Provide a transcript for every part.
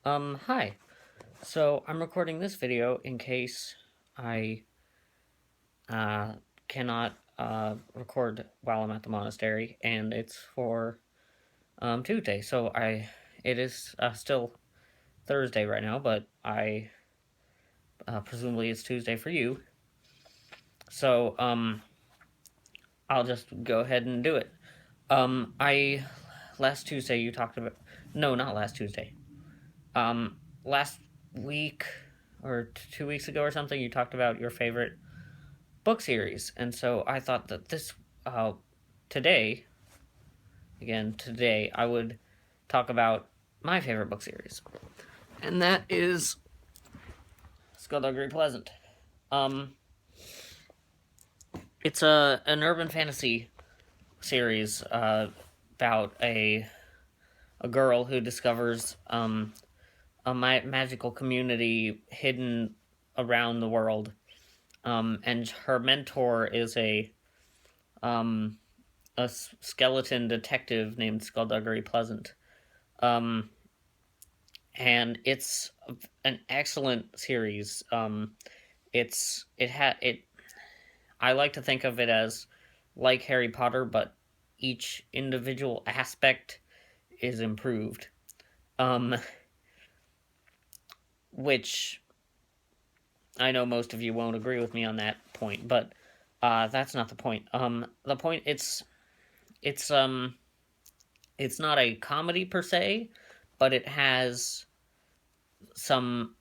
Hi. So I'm recording this video in case I uh cannot record while I'm at the monastery, and it's for Tuesday. So it is still Thursday right now, but I presumably it's Tuesday for you. So I'll just go ahead and do it. I last Tuesday you talked about no, not last Tuesday. Last week or 2 weeks ago or something, you talked about your favorite book series, and so I thought that uh, today, today, I would talk about my favorite book series, and that is Skulduggery Pleasant. Um, it's an urban fantasy series about a girl who discovers a magical community hidden around the world, and her mentor is um, a skeleton detective named Skulduggery Pleasant. Um, and it's an excellent series. It's it had it. I like to think of it as like Harry Potter, but each individual aspect is improved. Um, which I know most of you won't agree with me on that point, but that's not the point. The point it's it's not a comedy per se, but it has some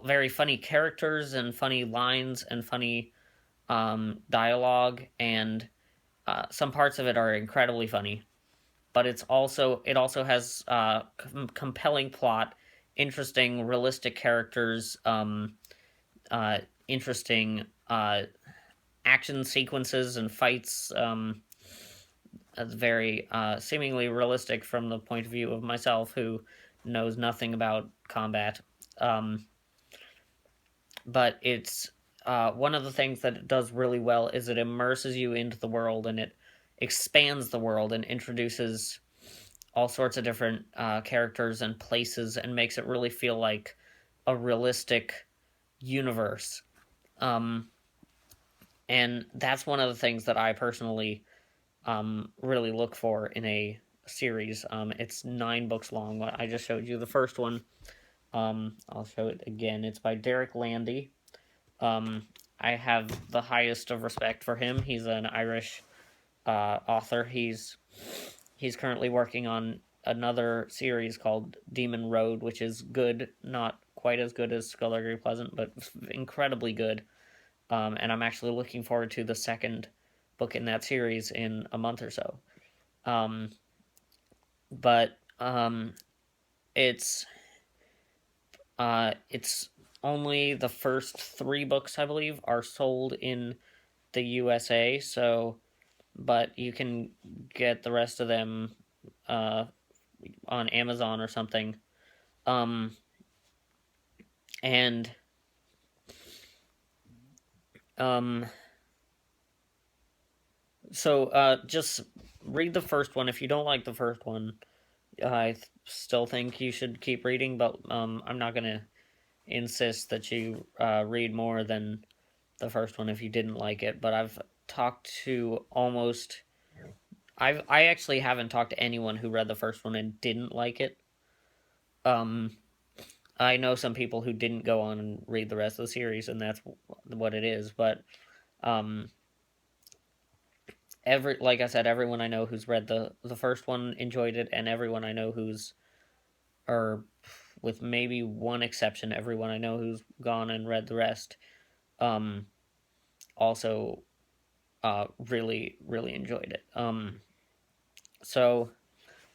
very funny characters and funny lines and funny dialogue, and some parts of it are incredibly funny. But it also has compelling plot, interesting, realistic characters, uh, interesting action sequences and fights. Very seemingly realistic from the point of view of myself, who knows nothing about combat. Um, but it's one of the things that it does really well is it immerses you into the world, and it expands the world and introduces all sorts of different characters and places, and makes it really feel like a realistic universe. Um, and that's one of the things that I personally really look for in a series. It's 9 books long. I just showed you the first one. I'll show it again. It's by Derek Landy. Um, I have the highest of respect for him. He's an Irish author. He's currently working on another series called Demon Road, which is good, not quite as good as Skulduggery Pleasant, but incredibly good. And I'm actually looking forward to the second book in that series in a month or so. Um, but it's it's only the first 3 books, I believe, are sold in the USA. So, but you can get the rest of them uh, on Amazon or something. Um, and um, so just read the first one. If you don't like the first one, I still think you should keep reading, but I'm not gonna insist that you read more than the first one if you didn't like it. But I've talked to almost I actually haven't talked to anyone who read the first one and didn't like it. Um, I know some people who didn't go on and read the rest of the series, and that's what it is. But um, like I said, everyone I know who's read the first one enjoyed it, and everyone I know who's or with maybe one exception, everyone I know who's gone and read the rest um, also really enjoyed it. So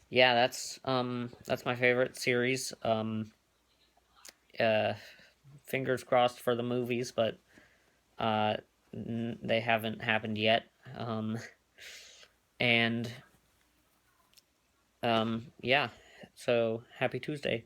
yeah, that's my favorite series. Uh, Fingers crossed for the movies, but uh, they haven't happened yet. Um, and yeah, so happy Tuesday.